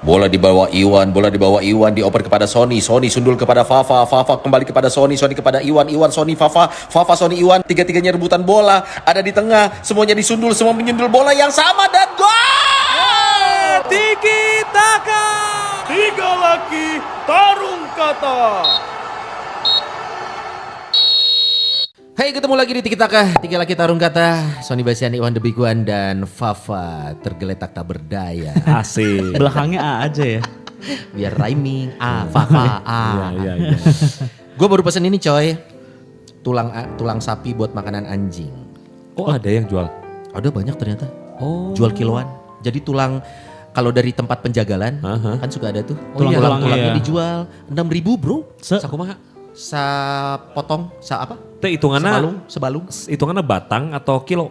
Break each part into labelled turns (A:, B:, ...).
A: Bola dibawa Iwan dioper kepada Sony sundul kepada Fafa kembali kepada Sony kepada Iwan Sony Fafa Sony Iwan, tiga-tiganya rebutan bola, ada di tengah, semuanya disundul, semua menyundul bola yang sama dan gol!
B: Tiki Taka, 3 laki tarung kata.
C: Hai, ketemu lagi di Tiki Taka, 3 laki tarung kata. Sony Basian, Iwan Debiguan dan Fafa tergeletak tak berdaya.
B: Asik.
D: Belakangnya A aja ya.
C: Biar rhyming, Fafa,
B: Iya.
C: Gue baru pesen ini coy, tulang sapi buat makanan anjing.
B: Oh, ada yang jual?
C: Ada banyak ternyata,
B: Oh.
C: jual kiloan. Jadi tulang, kalau dari tempat penjagalan, kan suka ada tuh. Tulangnya
D: iya.
C: dijual 6.000 bro.
B: Sakumaha?
C: Sapotong, apa?
B: Teh hitungannya
C: Sebalung.
B: hitungannya batang atau kilo?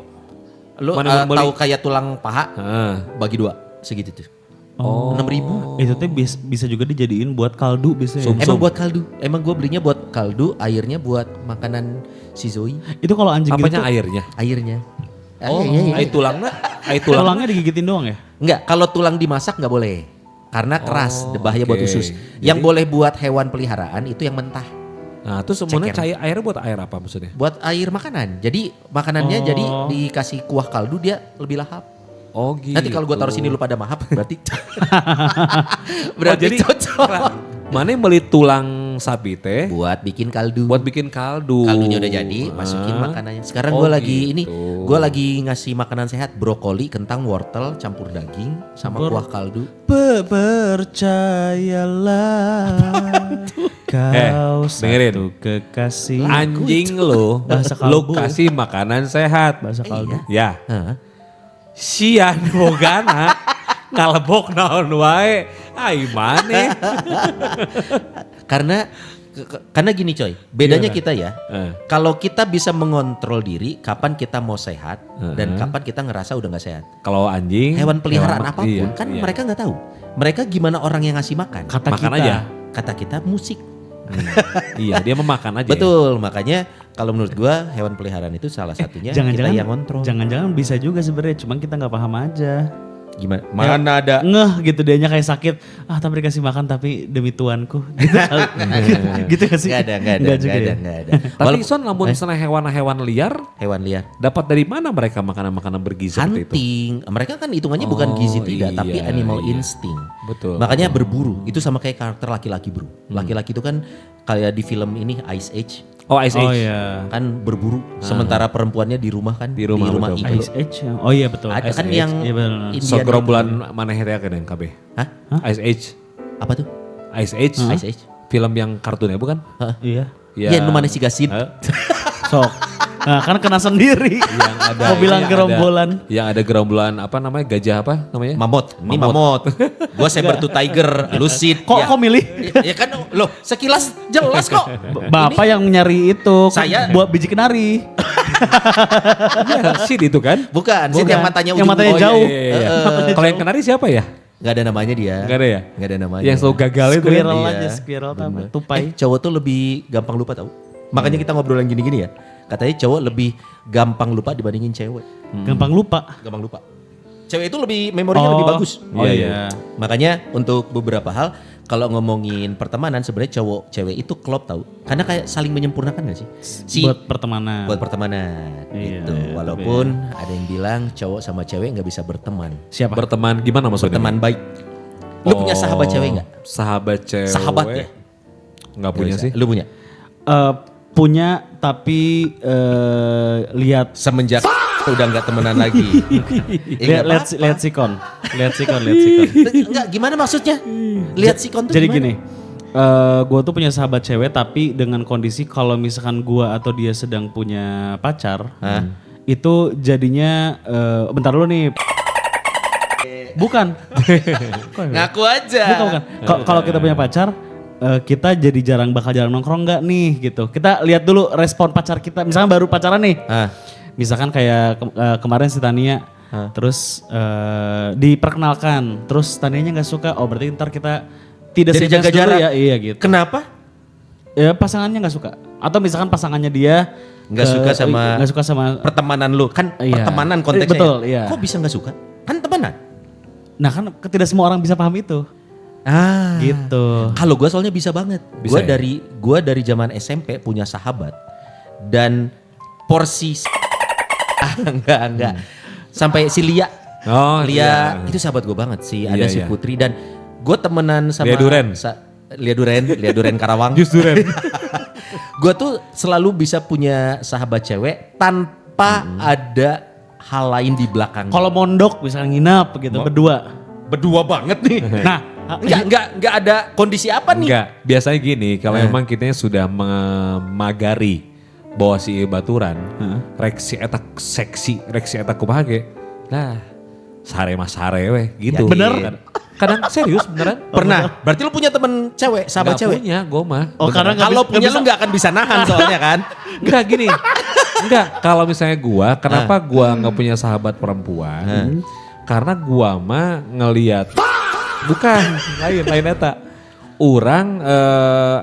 C: Lo
B: Mana beli?
C: tahu kayak tulang paha,
B: Heeh.
C: bagi 2, segitu tuh.
B: Oh.
C: 6.000.
D: Itu tuh bisa juga dijadiin buat kaldu biasanya.
B: Sum-
C: Emang buat kaldu. Emang gue belinya buat kaldu, airnya buat makanan si Zoe.
D: Itu kalau anjing
B: Apanya
D: gitu
B: airnya?
C: Airnya.
B: Oh,
C: Iya.
B: ai tulangnya?
D: tulangnya digigitin doang ya?
C: Enggak, kalau tulang dimasak nggak boleh. Karena keras, bahaya buat
B: oke.
C: usus.
B: Jadi-
C: Yang boleh buat hewan peliharaan itu yang mentah.
B: Nah, terus semuanya
C: Ceker.
B: airnya buat air apa maksudnya?
C: Buat air makanan. Jadi makanannya jadi dikasih kuah kaldu dia lebih lahap.
B: Oh gitu.
C: Nanti kalau gua taruh sini lu pada mahap berarti
B: Oh, jadi
C: cocok.
B: Mana yang beli tulang sapi teh
C: Buat bikin kaldu.
B: buat bikin kaldu.
C: Kaldunya udah jadi, masukin makanannya. Sekarang
B: Oh,
C: gue lagi
B: gitu.
C: gue lagi ngasih makanan sehat, brokoli, kentang, wortel, campur daging sama kuah kaldu.
D: Percayalah kau
B: dengerin.
D: satu kekasih.
B: Anjing lo,
D: Bahasa
B: lo
D: kalbu.
B: kasih makanan sehat.
D: Bahasa kaldu.
B: Ya,
C: Hah?
B: sian bogana ngalebok naon wae. Ai maneh.
C: Karena gini coy, bedanya kita ya. Kalau kita bisa mengontrol diri, kapan kita mau sehat dan kapan kita ngerasa udah nggak sehat.
B: Kalau anjing,
C: Hewan peliharaan
B: hewan-
C: apapun
B: iya,
C: kan
B: iya.
C: mereka nggak tahu. Mereka gimana orang yang ngasih makan.
D: Kata
B: Makan
D: kita.
B: aja.
C: Kata kita musik.
B: Iya, dia memakan aja.
C: Betul, makanya kalau menurut gua hewan peliharaan itu salah satunya
D: Jangan-jangan
C: kita yang kontrol.
D: Jangan-jangan bisa juga sebenarnya, cuman kita nggak paham aja.
C: Gimana? Mana ada
D: Ngeh gitu dianya kayak sakit. Ah, tapi dikasih makan tapi demi tuanku. Gitu gak sih?
C: Nggak ada.
D: juga ya?
C: Nggak ada.
B: Tapi
C: Walaupun
B: son lamun sana hewan-hewan liar,
C: hewan liar.
B: dapat dari mana mereka makanan-makanan bergizi seperti itu?
C: Hunting. Mereka kan hitungannya bukan gizi tidak, tapi
B: iya,
C: animal
B: iya.
C: instinct.
B: Betul.
C: Makanya berburu. Itu sama kayak karakter laki-laki bro. Laki-laki itu kan kayak di film ini Ice Age.
B: Oh, Ice
D: Oh
B: Age.
D: iya.
C: Kan berburu. Sementara perempuannya di rumah kan.
B: Di rumah, betul.
C: Iglo.
D: Ice Age. Oh iya betul.
C: Ada
D: Ice
C: kan
D: Age.
C: yang
D: Iya benar.
C: Indian
B: So
C: itu.
B: gerombolan mana herea kan KB?
C: Hah?
B: Ice Age.
C: Apa tuh?
B: Ice Age.
C: Ice Age.
B: Film yang kartunnya bukan?
D: Iya.
C: Iya, nu mana si Gasin.
D: Sok. Nah, kan kena sendiri.
B: Yang ada
D: Mau bilang
B: yang
D: gerombolan.
B: Yang ada gerombolan apa namanya? Gajah apa namanya?
C: Mamot. Ini mamot. Gua saber to tiger, lucid.
D: Kok milih?
C: Ya kan loh, sekilas jelas kok.
D: Bapak yang nyari itu
C: Saya-
D: buat biji kenari.
B: Iya, Sid itu kan?
C: Bukan, Sid
D: Bukan.
C: yang matanya
D: Yang matanya
C: ujung-
D: jauh.
B: Iya. Kalau yang kenari siapa ya?
C: Nggak ada namanya dia.
B: Nggak ada ya?
C: Nggak ada namanya.
B: Yang selalu gagal itu kan?
D: Squirrel
C: Iya.
D: aja, squirrel apa? Tupai.
C: Cowok tuh lebih gampang lupa tau. Makanya kita ngobrol yang gini-gini ya. Katanya cowok lebih gampang lupa dibandingin cewek.
D: Gampang lupa.
C: Gampang lupa. Cewek itu lebih memorinya lebih bagus.
D: Oh iya.
C: Makanya untuk beberapa hal kalau ngomongin pertemanan sebenarnya cowok cewek itu klop tau. Karena kayak saling menyempurnakan gak sih?
D: Buat pertemanan.
C: Buat pertemanan
D: Iya,
C: gitu.
D: iya,
C: Walaupun ada yang bilang cowok sama cewek nggak bisa berteman.
D: Siapa?
B: Berteman gimana maksudnya?
C: Berteman baik. Lu punya sahabat cewek nggak?
B: Sahabat cewek.
C: Sahabat ya?
B: Nggak punya
C: Nggak
B: sih.
C: bisa. Lu punya?
D: Punya tapi lihat
C: Semenjak udah nggak temenan lagi. Ya, nggak apa-apa.
D: lihat sikon.
C: Enggak, gimana maksudnya? Lihat si konten
D: Jadi gini, gue tuh punya sahabat cewek tapi dengan kondisi kalau misalkan gue atau dia sedang punya pacar, itu jadinya bentar dulu nih. Bukan.
C: Ngaku aja.
D: Bukan. Kalau kita punya pacar, kita jadi bakal jarang nongkrong nggak nih gitu. Kita lihat dulu respon pacar kita. Misalkan baru pacaran nih. Misalkan kayak kemarin si Tania, terus diperkenalkan, terus Tanianya nggak suka. Oh berarti ntar kita tidak
C: Jadi
D: serius
C: jaga
D: dulu
C: jarak.
D: ya. Iya gitu.
C: Kenapa?
D: Ya pasangannya nggak suka. Atau misalkan pasangannya dia
C: Nggak suka sama
D: sama.
C: pertemanan lu. Kan
D: Iya.
C: pertemanan konteksnya.
D: Betul,
C: ya.
D: iya.
C: Kok bisa nggak suka? Kan temenan.
D: Nah kan tidak semua orang bisa paham itu. Gitu.
C: Kalau gue soalnya bisa banget.
B: Bisa
C: Gue dari zaman SMP punya sahabat dan porsi enggak. Sampai si Lia.
B: Oh,
C: Lia itu sahabat gue banget sih. Ada
B: Iya,
C: si
B: iya.
C: Putri dan gue temenan sama
B: Lia Duren.
C: Lia Duren Karawang.
B: Jus durian.
C: Gue tuh selalu bisa punya sahabat cewek tanpa ada hal lain di belakang.
D: Kalau mondok misalnya nginap gitu berdua.
C: Berdua banget nih.
D: Nah,
C: Enggak ada kondisi apa nih?
B: Enggak, biasanya gini, kalau emang kita sudah memagari bahwa si baturan, reaksi eta seksi, reaksi eta kumaha lah sare mas sare weh gitu.
C: Ya,
D: bener?
B: Kadang serius beneran.
C: Pernah. Berarti lu punya temen cewek, sahabat
B: Nggak
C: cewek?
B: punya, gue mah.
D: Oh, karena nggak
C: Kalau
D: bisa-
C: punya
D: nggak
C: lu nggak akan bisa nahan soalnya kan?
B: Enggak gini. Enggak, kalau misalnya gua, kenapa gua nggak punya sahabat perempuan? Karena gua mah ngelihat bukan lain eta. Orang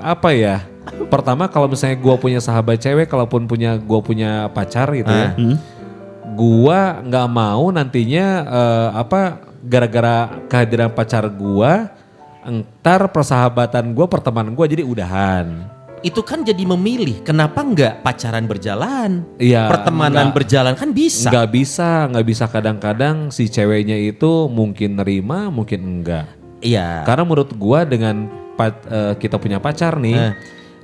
B: apa ya? Pertama kalau misalnya gua punya sahabat cewek, kalaupun gua punya pacar gitu ya. Gua nggak mau nantinya gara-gara kehadiran pacar gua entar persahabatan gua, pertemanan gua jadi udahan.
C: Itu kan jadi memilih. Kenapa nggak pacaran berjalan?
B: Iya,
C: Pertemanan
B: nggak.
C: berjalan kan bisa.
B: Nggak bisa kadang-kadang si ceweknya itu mungkin nerima, mungkin enggak.
C: Iya.
B: Karena menurut gua dengan kita punya pacar nih,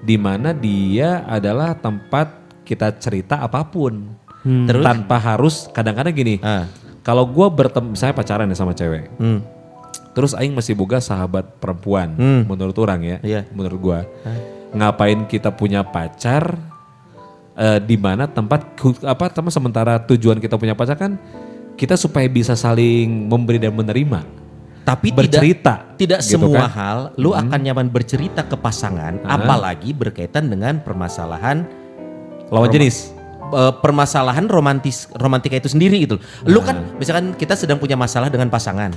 B: di mana dia adalah tempat kita cerita apapun.
C: Terus?
B: Tanpa harus kadang-kadang gini. Kalau gua misalnya pacaran ya sama cewek. Terus aing masih boga sahabat perempuan menurut orang ya.
C: Iya.
B: Menurut gua. Ngapain kita punya pacar di mana teman sementara tujuan kita punya pacar kan kita supaya bisa saling memberi dan menerima.
C: Tapi
B: bercerita,
C: tidak
B: gitu
C: semua
B: kan?
C: hal lu akan nyaman bercerita ke pasangan, apalagi berkaitan dengan permasalahan
B: Lawan jenis.
C: permasalahan romantika itu sendiri gitu. Lu kan misalkan kita sedang punya masalah dengan pasangan.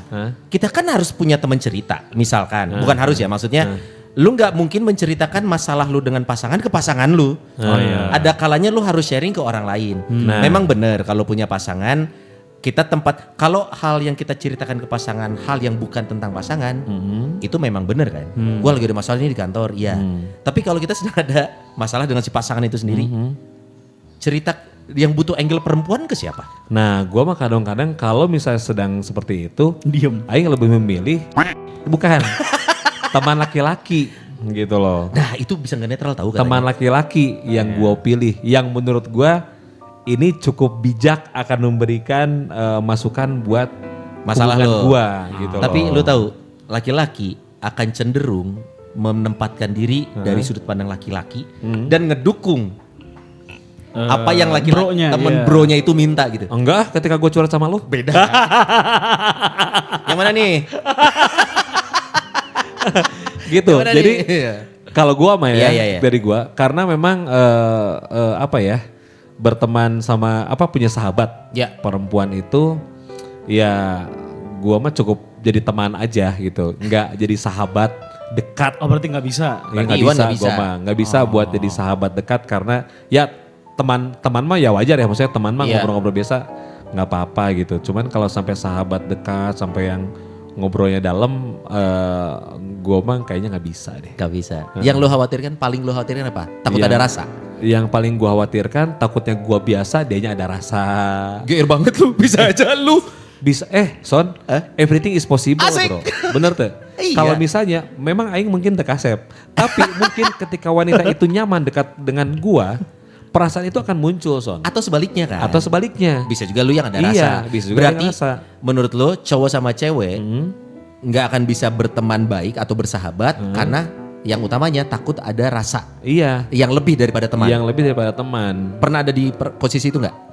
C: Kita kan harus punya teman cerita, misalkan. Bukan harus ya, maksudnya lu nggak mungkin menceritakan masalah lu dengan pasangan ke pasangan lu.
B: Iya.
C: Ada kalanya lu harus sharing ke orang lain.
B: Nah.
C: Memang benar kalau punya pasangan kita kalau hal yang kita ceritakan ke pasangan, hal yang bukan tentang pasangan, itu memang benar kan. Gua lagi ada masalah ini di kantor, iya. Tapi kalau kita sedang ada masalah dengan si pasangan itu sendiri, cerita yang butuh angle perempuan ke siapa?
B: Nah, gua mah kadang-kadang kalau misalnya sedang seperti itu,
D: diem.
B: aing lebih memilih bukan teman laki-laki gitu loh.
C: Nah itu bisa nggak netral tahu kan?
B: Teman laki-laki yang gua pilih, yang menurut gua ini cukup bijak akan memberikan masukan buat
C: Masalah
B: hubungan
C: lo.
B: gua gitu
C: Tapi
B: loh.
C: lu tahu laki-laki akan cenderung menempatkan diri dari sudut pandang laki-laki dan ngedukung apa yang
D: bronya,
C: temen
D: iya.
C: bronya itu minta gitu.
B: Enggak, ketika gua curhat sama lu.
C: Beda. Yang mana nih?
B: Gitu.
C: Yang mana
B: Jadi
C: nih?
B: kalau gua mah ya,
C: Iya.
B: dari gua karena memang apa ya, berteman sama punya sahabat
C: Ya.
B: perempuan itu ya gua mah cukup jadi teman aja gitu, nggak jadi sahabat dekat.
D: Oh berarti nggak bisa.
B: Ya,
C: Berarti Iwan nggak
B: gua
C: bisa.
B: mah nggak bisa buat jadi sahabat dekat karena ya teman mah ya wajar ya, maksudnya teman mah
C: Iya.
B: ngobrol-ngobrol biasa nggak apa-apa gitu. Cuman kalau sampai sahabat dekat sampai yang ngobrolnya dalam, gua mah kayaknya nggak bisa deh.
C: Gak bisa. Yang lu khawatirkan, paling lu khawatirkan apa? Takut
B: Yang-
C: ada rasa.
B: Yang paling gua khawatirkan takutnya gua biasa, dianya ada rasa.
C: Geir banget lu, bisa aja lu.
B: Bisa Son, everything is possible,
C: Asik.
B: bro. Bener tuh.
C: Iya.
B: Kalau misalnya memang aing mungkin tekasep, tapi mungkin ketika wanita itu nyaman dekat dengan gua, perasaan itu akan muncul, Son.
C: Atau sebaliknya kan?
B: Atau sebaliknya.
C: Bisa juga lu yang ada
B: Iya,
C: rasa.
B: bisa juga
C: Berarti
B: yang rasa.
C: menurut lu cowok sama cewek nggak akan bisa berteman baik atau bersahabat karena yang utamanya takut ada rasa
B: Iya.
C: yang lebih daripada teman.
B: Yang lebih daripada teman.
C: Pernah ada di posisi itu nggak?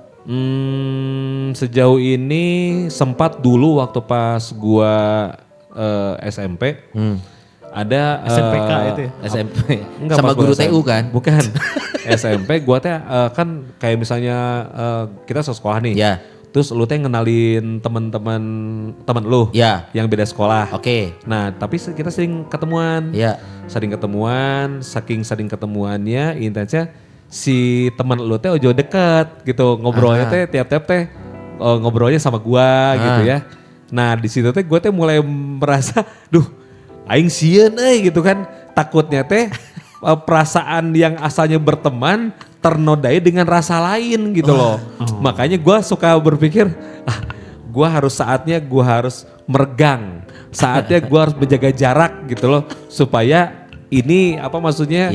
B: Sejauh ini sempat dulu waktu pas gua SMP. Ada
D: SMPK itu ya?
C: SMP
B: Enggak,
C: sama
B: pas gua
C: guru
B: SMP.
C: TU kan?
B: Bukan. SMP gua teh kan kayak misalnya kita sekolah nih.
C: Ya.
B: Terus lu teh ngenalin teman lu
C: Ya.
B: yang beda sekolah.
C: Oke.
B: Nah, tapi kita sering ketemuan.
C: Ya.
B: Sering ketemuan, saking sering ketemuannya intensnya si teman lu teh ojo deket gitu. Ngobrolnya teh tiap-tiap teh ngobrolnya sama gua gitu ya. Nah, di situ teh gua teh mulai merasa, duh, aing sieun gitu kan. Takutnya teh perasaan yang asalnya berteman ternodai dengan rasa lain gitu loh. Makanya gue suka berpikir, gue harus meregang. Saatnya gue harus menjaga jarak gitu loh. Supaya ini apa maksudnya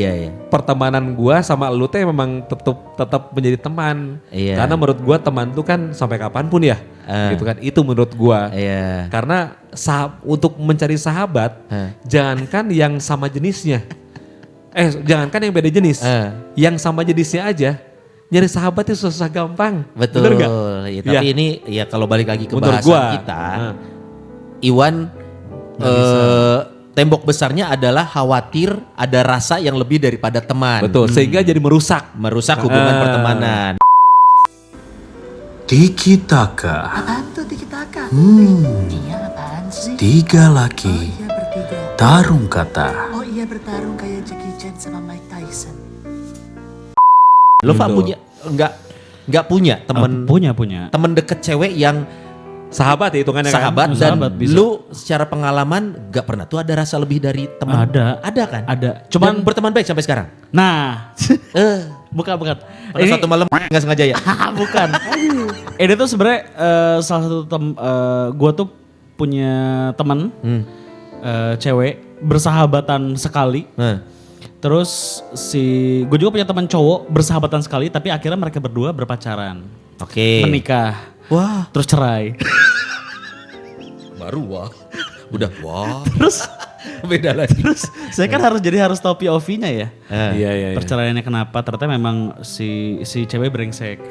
B: pertemanan gue sama lu teh memang tetap menjadi teman. Karena menurut gue teman tuh kan sampai kapanpun ya. Gitu kan, itu menurut gue. Karena untuk mencari sahabat, jangankan yang sama jenisnya. Jangankan yang beda jenis, yang sama jenisnya aja, nyari sahabat itu susah gampang.
C: Betul.
B: Bener gak?
C: Ya, tapi ini ya kalau balik lagi ke bahasan kita, Iwan tembok besarnya adalah khawatir ada rasa yang lebih daripada teman.
B: Betul, sehingga jadi merusak
C: hubungan pertemanan.
E: Tiki Taka.
F: Apaan tuh Tiki Taka? Iya apaan sih?
E: 3 laki.
F: Oh iya bertiga.
E: Tarung kata.
F: Oh iya bertarung kayak Jackie Chan sama Mike Tyson.
C: Lo Pak punya nggak punya temen
D: Punya.
C: temen deket cewek yang
B: sahabat ya hitungannya
C: sahabat
B: kan?
C: dan
D: Sahabat, bisa.
C: lu secara pengalaman gak pernah tuh ada rasa lebih dari teman? Ada kan?
D: Ada.
C: Cuman berteman baik sampai sekarang?
D: Nah, bukan.
C: Pada suatu malam gak sengaja ya?
D: Bukan. Ini tuh sebenarnya salah satu gue tuh punya teman cewek bersahabatan sekali. Terus gue juga punya teman cowok bersahabatan sekali, tapi akhirnya mereka berdua berpacaran, menikah, terus cerai.
C: Baru udah
D: Terus
C: beda lagi.
D: Terus saya kan harus tahu POV-nya ya.
B: Iya.
D: Perceraiannya kenapa? Ternyata memang si cewek brengsek.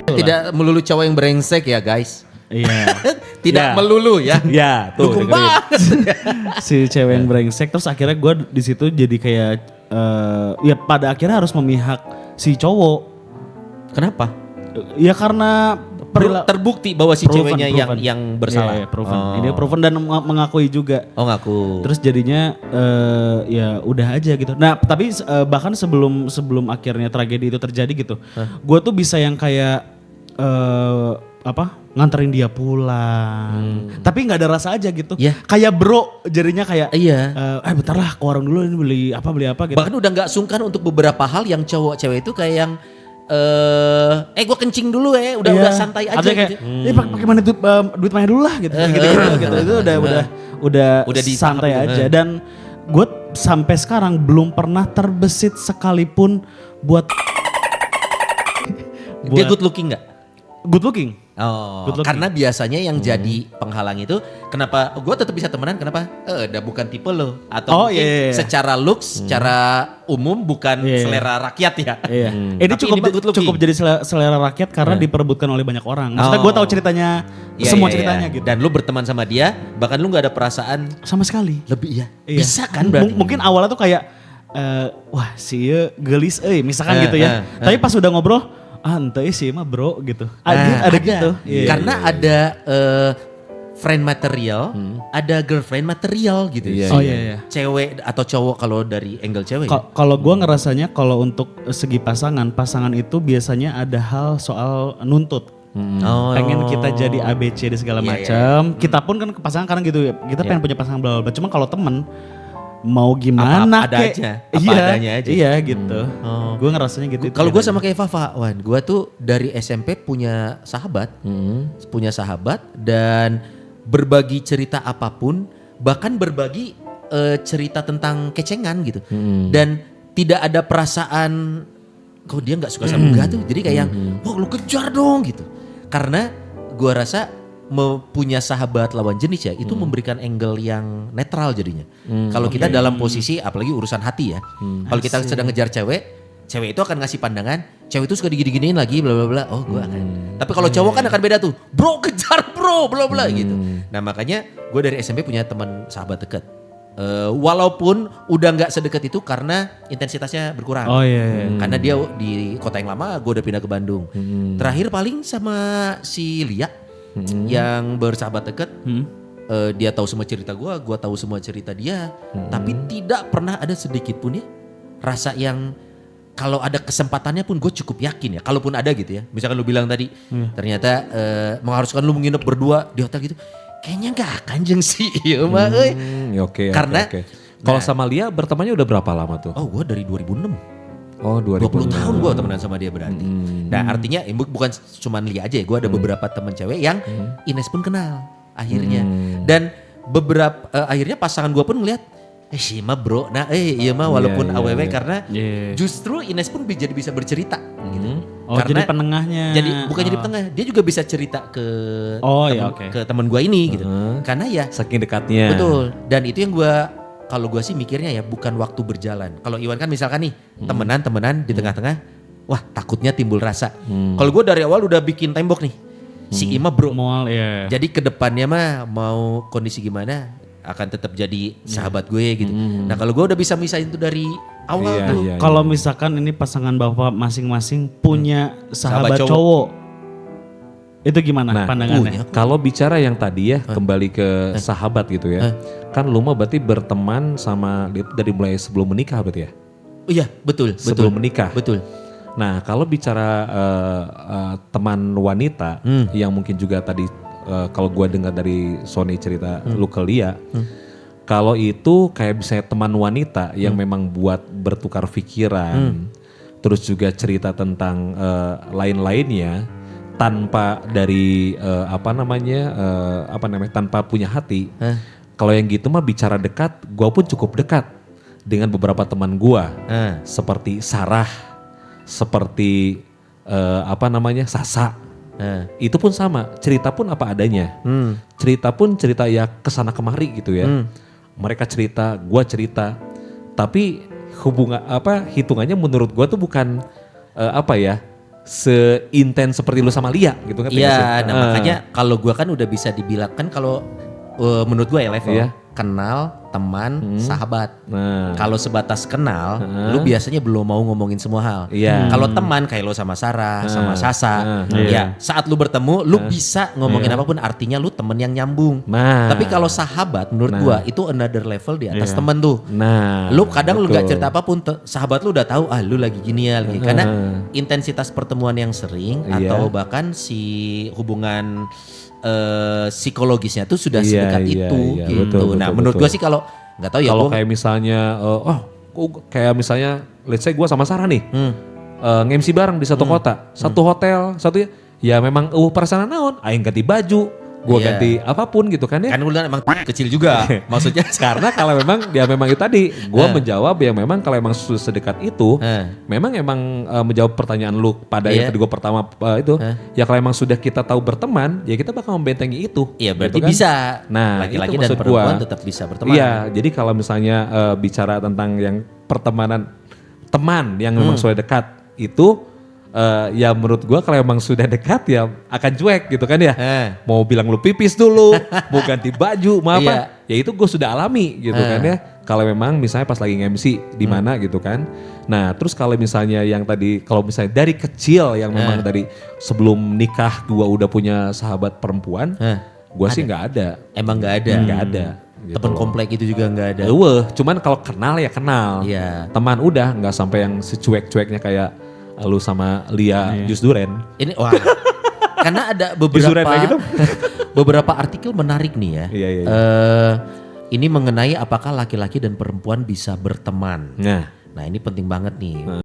C: Tidak melulu cowok yang brengsek ya guys.
D: Iya.
C: Tidak melulu ya.
B: Ya, tuh
C: Dukung
B: dengerin.
C: banget.
D: Si cewek yang brengsek, terus akhirnya gue di situ jadi kayak ya pada akhirnya harus memihak si cowok.
C: Kenapa?
D: Ya karena
C: Terbukti bahwa si
D: proven.
C: ceweknya yang bersalah.
D: Iya, proven. Ini proven dan mengakui juga.
C: Oh ngaku.
D: Terus jadinya ya udah aja gitu. Nah tapi bahkan sebelum akhirnya tragedi itu terjadi gitu, gue tuh bisa yang kayak nganterin dia pulang. Tapi nggak ada rasa aja gitu.
C: Yeah.
D: Kayak bro, jadinya kayak bentar lah ke warung dulu ini beli apa gitu.
C: Bahkan udah nggak sungkan untuk beberapa hal yang cowok cewek itu kayak yang gue kencing dulu udah santai aja
D: ada kayak,
C: gitu.
D: pakai mana duit main dulu lah gitu. gitu. Itu udah santai aja. Dan gue sampai sekarang belum pernah terbesit sekalipun buat
C: Dia good looking nggak?
D: good looking.
C: Oh,
D: Good looking.
C: karena biasanya yang jadi penghalang itu kenapa gue tetap bisa temenan kenapa? Udah bukan tipe lo atau mungkin secara looks, secara umum bukan selera rakyat ya.
D: Iya. Ini
C: Tapi ini good looking.
D: cukup jadi selera rakyat karena diperebutkan oleh banyak orang. Maksudnya gue tahu ceritanya, semua ceritanya gitu.
C: Dan lu berteman sama dia, bahkan lu nggak ada perasaan
D: Sama sekali.
C: lebih ya.
D: Iya.
C: Bisa kan berarti?
D: Mungkin awalnya tuh kayak wah si gelis misalkan gitu ya. Tapi pas udah ngobrol, ente sih mah bro gitu. Ada gitu. Iya.
C: Karena ada friend material, ada girlfriend material gitu.
D: Iya.
C: Cewek atau cowok kalau dari angle cewek.
D: Kalau gue ngerasanya kalau untuk segi pasangan itu biasanya ada hal soal nuntut. Pengen kita jadi ABC di segala macam. Kita pun kan ke pasangan karena gitu ya. Kita pengen punya pasangan bla bla bla. Cuma kalau temen mau gimana
C: Apa adanya aja.
D: Iya gitu. Gue ngerasanya gitu.
C: Kalau gue sama kayak Fafa, Wan, gue tuh dari SMP punya sahabat, dan berbagi cerita apapun, bahkan berbagi cerita tentang kecengan gitu, dan tidak ada perasaan, kok dia nggak suka sama gue tuh, jadi kayak yang, wah lu kejar dong gitu, karena gue rasa punya sahabat lawan jenis ya itu memberikan angle yang netral jadinya. Kalau kita dalam posisi apalagi urusan hati ya. Kalau kita sedang ngejar cewek itu akan ngasih pandangan, cewek itu suka digini-giniin lagi bla bla bla. Oh, gue akan. Tapi kalau cowok kan akan beda tuh. Bro, kejar bro, bla bla gitu. Nah, makanya gue dari SMP punya teman sahabat dekat. Walaupun udah nggak sedekat itu karena intensitasnya berkurang.
D: Oh iya.
C: Karena dia di kota yang lama, gue udah pindah ke Bandung. Terakhir paling sama si Lia yang bersahabat dekat, dia tahu semua cerita gue tahu semua cerita dia, tapi tidak pernah ada sedikit pun ya rasa yang kalau ada kesempatannya pun gue cukup yakin ya, kalaupun ada gitu ya, misalkan lu bilang tadi ternyata mengharuskan lu menginap berdua di hotel gitu, kayaknya gak akan jeung si ieu mah euy.
B: Oke.
C: Karena-
B: oke. Kalau
C: Nah.
B: sama Lia bertemannya udah berapa lama tuh?
C: Oh, gue dari 2006.
B: Oh
C: 20 tahun gue temenan sama dia berarti. Nah artinya bukan cuma Lia aja ya, gue ada beberapa temen cewek yang Ines pun kenal akhirnya. Dan beberapa akhirnya pasangan gue pun ngeliat, si mah bro, nah iya mah walaupun
B: Iya,
C: aww
B: iya.
C: karena
D: Iya.
C: justru Ines pun jadi bisa bercerita gitu.
D: Oh, jadi penengahnya.
C: Jadi bukan jadi penengah, dia juga bisa cerita ke
D: Oh, iya,
C: temen,
D: oke.
C: ke teman gue ini gitu. Karena ya
B: Saking dekatnya.
C: betul, dan itu yang kalau gue sih mikirnya ya bukan waktu berjalan. Kalau Iwan kan misalkan nih temenan di tengah-tengah, wah takutnya timbul rasa. Kalau gue dari awal udah bikin tembok nih, si Ima bro.
D: Mual ya.
C: Jadi kedepannya mah mau kondisi gimana akan tetap jadi sahabat gue gitu. Nah kalau gue udah bisa misahin itu dari awal
B: Iya,
C: tuh.
B: iya.
D: Kalau misalkan ini pasangan bapak masing-masing punya sahabat
C: Sahabat
D: cowok. Itu gimana
B: Nah,
D: pandangannya?
B: kalau bicara yang tadi ya kembali ke sahabat gitu ya. Kan lu mah berarti berteman sama dari mulai sebelum menikah berarti ya?
C: Oh iya betul.
B: Sebelum menikah.
C: Betul.
B: Nah kalau bicara teman wanita yang mungkin juga tadi kalau gua dengar dari Sony cerita lu ke Lia. Kalau itu kayak misalnya teman wanita yang memang buat bertukar pikiran. Terus juga cerita tentang lain-lainnya tanpa dari tanpa punya hati. Kalau yang gitu mah bicara dekat, gua pun cukup dekat dengan beberapa teman gua. Seperti Sarah, seperti Sasa. Itu pun sama, cerita pun apa adanya. Cerita pun cerita ya kesana kemari gitu ya. Mereka cerita, gua cerita. Tapi hitungannya menurut gua tuh bukan seintens seperti lu sama Lia gitu kan.
C: Iya, nah makanya kalau gua kan udah bisa dibilang kan kalau menurut gua ya level
B: Iya.
C: kenal, teman, sahabat.
B: Nah.
C: Kalau sebatas kenal, lu biasanya belum mau ngomongin semua hal.
B: Iya.
C: Kalau teman kayak lu sama Sarah, sama Sasa, ya saat lu bertemu lu bisa ngomongin apapun artinya lu temen yang nyambung.
B: Nah.
C: Tapi kalau sahabat menurut gua itu another level di atas temen tuh.
B: Nah,
C: Lu kadang lu gak
B: betul.
C: cerita apapun, sahabat lu udah tahu lu lagi gini ya lagi. Karena intensitas pertemuan yang sering
B: Iya.
C: atau bahkan si hubungan psikologisnya tuh sudah
B: Iya,
C: sedekat
B: iya,
C: itu
B: iya.
C: gitu.
B: Betul,
C: Nah
B: betul,
C: menurut
B: betul.
C: gua sih kalau nggak tahu ya
B: Kalau
C: gua
B: kayak misalnya, kayak misalnya, let's say gue sama Sarah nih, nge-MC bareng di satu kota, satu hotel, ya memang perasaan naon, aing ganti baju, gue
C: Iya.
B: ganti apapun gitu kan ya.
C: kan lu emang kecil juga maksudnya
B: Karena kalau memang dia memang itu tadi, gue menjawab yang memang kalau emang sedekat itu, memang menjawab pertanyaan lu pada yang
C: Iya.
B: tadi gue pertama itu, ya kalau emang sudah kita tahu berteman, ya kita bakal membentengi itu.
C: iya berarti
B: gitu kan.
C: bisa
B: Nah,
C: laki-laki
B: itu
C: dan
B: maksud
C: perempuan
B: gua.
C: tetap bisa berteman.
B: Iya, jadi kalau misalnya bicara tentang yang pertemanan teman yang memang sudah dekat itu ya menurut gua kalau emang sudah dekat ya akan cuek gitu kan ya. Mau bilang lu pipis dulu, mau ganti baju, mau apa? Ya itu gue sudah alami gitu kan ya. Kalau memang misalnya pas lagi MC di mana gitu kan. Nah, terus kalau misalnya yang tadi kalau misalnya dari kecil yang memang dari sebelum nikah gua udah punya sahabat perempuan, gua sih nggak ada.
C: Emang nggak ada.
B: Nggak ada. Gitu
C: Temen
B: loh.
C: komplek itu juga nggak ada.
B: Cuman kalau kenal ya kenal.
C: Iya.
B: Teman udah nggak sampai yang secuek-cueknya kayak lu sama Lia jus duren.
C: Ini wah. Karena ada
B: Jusuran lagi dong.
C: beberapa artikel menarik nih ya.
B: Iya, iya.
C: Ini mengenai apakah laki-laki dan perempuan bisa berteman.
B: Nah,
C: Nah ini penting banget nih.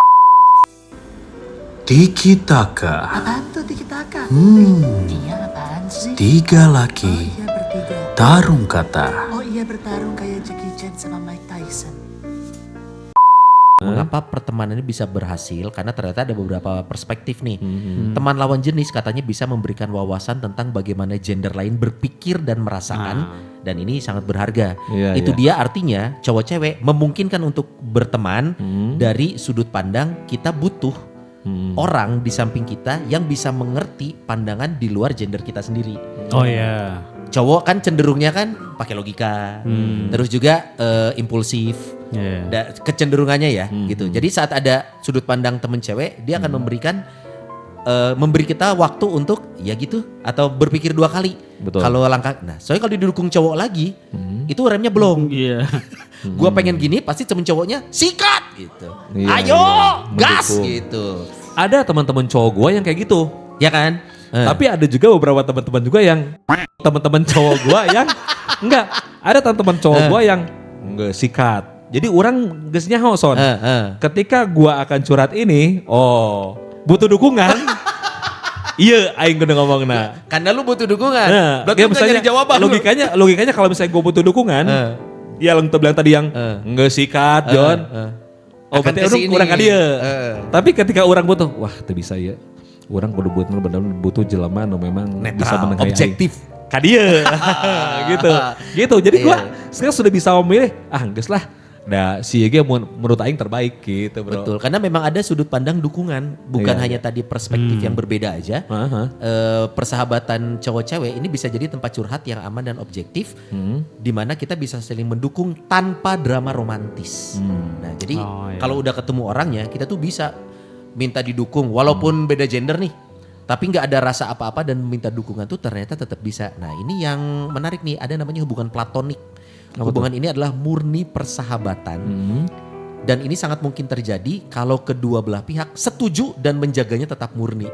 E: Tiki Taka.
F: Apaan tuh tiki-taka? Iya apaan sih?
E: Tiga
F: Oh
E: laki.
F: iya bertiga.
E: Tarung kata.
F: Oh iya bertarung kayak Jackie Chan sama Mike Tyson.
C: Mengapa pertemanan ini bisa berhasil? Karena ternyata ada beberapa perspektif nih. Teman lawan jenis katanya bisa memberikan wawasan tentang bagaimana gender lain berpikir dan merasakan. Dan ini sangat berharga.
B: Iya,
C: Itu
B: iya.
C: dia artinya cowok cewek memungkinkan untuk berteman dari sudut pandang kita butuh orang di samping kita yang bisa mengerti pandangan di luar gender kita sendiri.
D: Oh iya.
C: Cowok kan cenderungnya kan pakai logika, terus juga impulsif.
D: Iya.
C: Kecenderungannya ya gitu. Jadi saat ada sudut pandang temen cewek, dia akan memberi kita waktu untuk ya gitu atau berpikir dua kali.
B: Betul.
C: Kalau langkah, nah soalnya kalau didukung cowok lagi, itu remnya belum.
D: Iya.
C: Gua pengen gini, pasti temen cowoknya sikat gitu.
B: Iya,
C: Ayo,
B: iya.
C: gas
B: Mendukung.
C: gitu.
B: ada teman-teman cowok gue yang kayak gitu.
C: Ya kan?
B: Tapi ada juga beberapa teman-teman juga yang teman-teman cowok gua yang enggak, ada teman-teman cowok gua yang enggak sikat. Jadi orang geus nyaho son. Ketika gua akan curhat ini, butuh dukungan. Iya, aing kudu ngomongna.
C: Karena lu butuh dukungan.
B: Nah,
C: Berarti lu
B: misalnya
C: nyari jawaban.
B: logikanya kalau misalnya gue butuh dukungan, ya yang bilang tadi yang nggak sikat, John.
C: Akan
B: berarti
C: kesini.
B: orang ka dia. Tapi ketika orang butuh, wah itu bisa ya. Orang kudu bener-bener butuh jelema anu memang
C: Netral,
B: bisa menengahi
C: objektif.
B: aing. Ka dia. gitu. Jadi gue sekarang sudah bisa memilih, geus lah. Nah, si Ege menurut aing terbaik gitu, bro.
C: Betul, karena memang ada sudut pandang dukungan, bukan
B: Iya,
C: hanya tadi perspektif yang berbeda aja.
B: Aha.
C: Persahabatan cowok cewek ini bisa jadi tempat curhat yang aman dan objektif, di mana kita bisa saling mendukung tanpa drama romantis. Nah, jadi kalau udah ketemu orangnya, kita tuh bisa minta didukung, walaupun beda gender nih, tapi nggak ada rasa apa-apa dan minta dukungan tuh ternyata tetap bisa. Nah, ini yang menarik nih, ada namanya hubungan platonik. Hubungan ini adalah murni persahabatan. Dan ini sangat mungkin terjadi kalau kedua belah pihak setuju dan menjaganya tetap murni.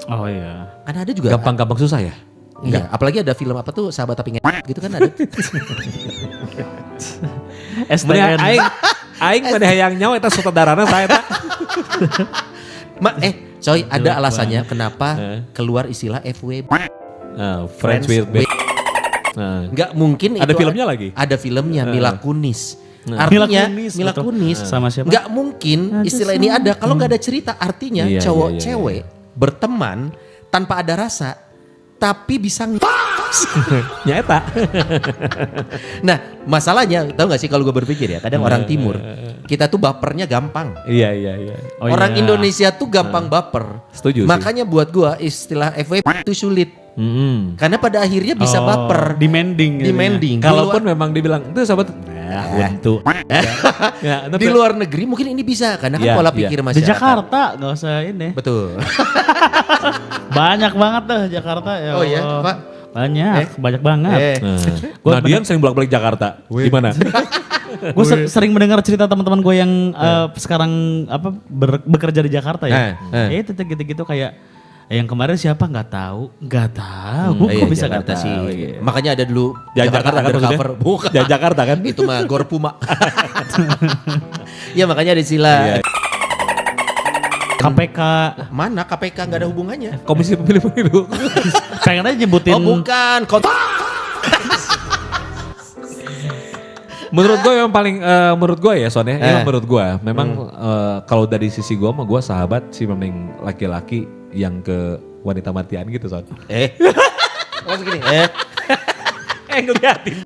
D: Oh iya.
C: Karena ada juga
B: Gampang-gampang susah ya?
C: Iya, apalagi ada film apa tuh sahabat tapi gitu kan ada.
D: STN.
B: Aing pada yang nyawa eta sutradarana saya eta.
C: Coy, ada alasannya kenapa keluar istilah FWB.
B: Friends with benefits.
C: Nggak mungkin
B: Ada
C: itu
B: filmnya lagi?
C: Ada filmnya Mila Kunis.
D: Mila
C: Artinya
D: Kunis,
C: Mila
D: betul.
C: Kunis.
D: Sama siapa?
C: Nggak mungkin istilah ini ada kalau nggak ada cerita. Artinya
B: Iya,
C: cowok
B: iya, iya,
C: cewek berteman tanpa ada rasa tapi bisa
B: Nyata.
C: Nah, masalahnya tahu nggak sih kalau gue berpikir ya, kadang orang timur kita tuh bapernya gampang.
B: Iya.
D: Oh,
C: Orang
D: iya.
C: Indonesia tuh gampang baper.
B: Setuju sih.
C: Makanya buat gua istilah FWB itu sulit. Karena pada akhirnya bisa baper.
D: Demanding. gitu ya.
C: Demanding.
B: Kalaupun memang dibilang itu sahabat untuk. Ya,
C: Di luar negeri mungkin ini bisa karena kan
B: Iya,
C: pola
B: iya.
C: pikir
D: Di
C: masyarakat.
D: Jakarta gak usah ini.
C: Betul.
D: Banyak banget tuh Jakarta. Ya
C: Oh iya,
D: Allah.
C: Pak.
D: Banyak banget.
B: Nah, Dian sering bolak-balik Jakarta. Gimana?
D: Gue sering mendengar cerita teman-teman gue yang sekarang bekerja di Jakarta ya. Itu gitu-gitu kayak yang kemarin siapa nggak tahu. Gue
C: Iya,
D: kok bisa nggak
C: Jakarta
D: tahu.
C: sih.
D: Iya.
C: Makanya ada dulu
B: Jakarta kan
C: undercover.
B: maksudnya?
C: Bukan.
B: Jakarta kan?
C: Itu mah Gorpuma. Ya makanya ada istilah.
B: Iya.
D: KPK
C: Mana KPK nggak ada hubungannya?
B: Komisi Pemilu.
D: pengen aja nyebutin.
C: Oh bukan.
B: Menurut gue yang paling, menurut gue ya Son ya, ini menurut gue memang kalau dari sisi gue mah gue sahabat sih memang laki-laki yang ke wanita matian gitu Son.
C: Maksud gini.
B: Ngeliatin.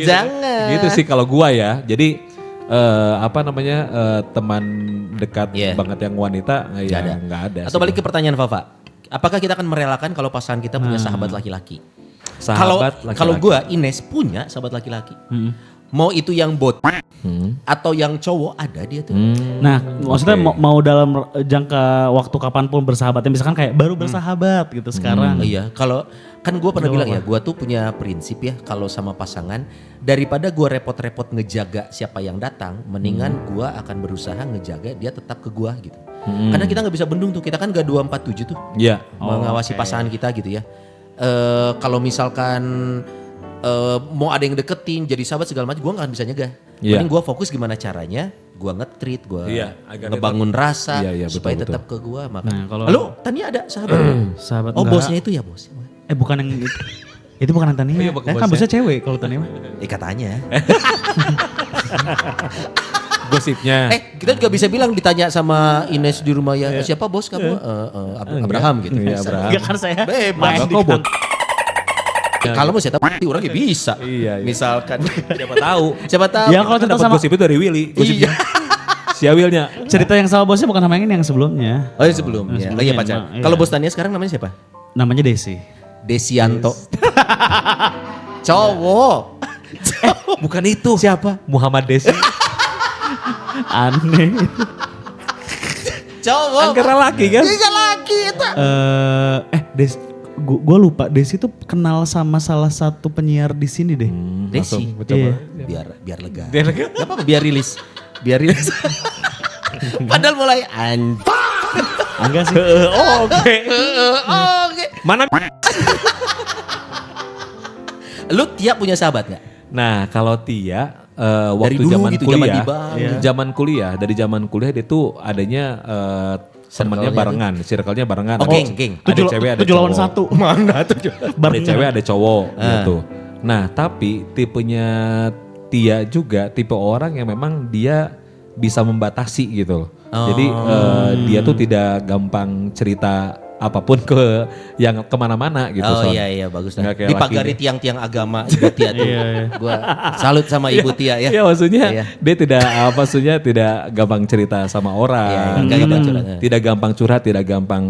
C: Jangan.
B: Gitu sih kalau gue ya. Jadi teman dekat
C: Iya.
B: banget yang wanita ya
C: ada.
B: nggak ada.
C: Atau
B: sih.
C: balik ke pertanyaan Fafa. Apakah kita akan merelakan kalau pasangan kita punya sahabat laki-laki?
B: Sahabat
C: Kalau
B: laki-laki.
C: gue Ines punya sahabat laki-laki. Mau itu yang bot atau yang cowok ada dia tuh.
D: Nah, maksudnya mau dalam jangka waktu kapanpun bersahabat. Misalkan kayak baru bersahabat gitu sekarang.
C: Iya, kalau kan gue pernah bilang ya, gue tuh punya prinsip ya kalau sama pasangan daripada gue repot-repot ngejaga siapa yang datang, mendingan gue akan berusaha ngejaga dia tetap ke gue gitu. Karena kita nggak bisa bendung tuh, kita kan gak 247 tuh
B: Iya.
C: mengawasi pasangan kita gitu ya. Kalau misalkan mau ada yang deketin jadi sahabat segala macam, gue nggak bisa nyegah.
B: Iya.
C: Mending gue fokus gimana caranya, gue nge-treat, gue
B: Iya, agar
C: ngebangun rasa
B: Iya,
C: supaya
B: betul,
C: tetap ke gue.
D: Nah, kalau-
C: Lu Tania ada sahabat?
D: Sahabat
C: Oh
D: enggak.
C: bosnya itu ya bos?
D: Bukan yang itu. Itu bukan yang Tania.
B: Iya, bukan
D: Kan
B: bosnya.
D: bosnya cewek kalau Tania mah.
C: Katanya.
B: Gosipnya.
C: Kita juga bisa bilang ditanya sama Ines di rumah ya, siapa bos kamu? Abraham gitu.
B: Iya, Abraham.
D: Enggak kan saya.
C: Bebas.
D: main di
B: Kok bot?
C: Kalau mau saya tahu orangnya bisa.
B: Iya.
C: Misalkan.
B: Siapa tahu.
C: Siapa tahu.
D: Ya, kalau cerita
B: Dapat
D: sama
B: gosip itu dari Willy. Gosipnya. Si Awilnya.
D: cerita yang sama bosnya bukan sama yang ini yang sebelumnya.
C: Oh sebelumnya. Oh iya pacar.
D: Iya.
C: Kalau bos Tania sekarang namanya siapa?
D: Namanya Desi.
C: Desianto. Cowok.
B: Bukan itu.
C: Siapa?
B: Muhammad Desi.
D: Aneh.
C: Cowok.
B: Angkara laki kan?
C: Tiga laki itu.
D: Des, gue lupa Desi tuh kenal sama salah satu penyiar di sini deh.
C: Desi.
D: Iya.
C: Biar lega.
B: Dia lagi.
C: Gak apa-apa biar rilis. Padahal mulai anjing.
D: Enggak sih.
B: Oke.
C: Oke.
B: Mana?
C: Lu Tia punya sahabat gak?
B: Nah, kalau Tia waktu
C: dulu
B: zaman
C: gitu, zaman
B: kuliah,
C: di Bali.
B: zaman kuliah, dari zaman kuliah dia tuh adanya temennya
C: Circle-nya
B: barengan, circle-nya barengan.
C: Oh, geng.
B: Ada cewek, ada
D: 7 lawan
B: cowok.
D: 1.
C: Mana tuh?
B: Ada cewek, ada cowok gitu. Nah, tapi tipenya Tia juga tipe orang yang memang dia bisa membatasi gitu loh. Jadi dia tuh tidak gampang cerita apapun ke yang kemana-mana gitu.
C: Oh
B: Son.
C: iya bagus.
B: Nggak kayak
C: Dipagari
B: laki-
C: tiang-tiang agama Ibu Tia tuh. Gua salut sama Ibu Tia ya.
B: Iya maksudnya
C: Iya.
B: dia tidak maksudnya tidak gampang cerita sama orang.
C: Iya, nggak gampang curhat.
B: Tidak gampang curhat, tidak gampang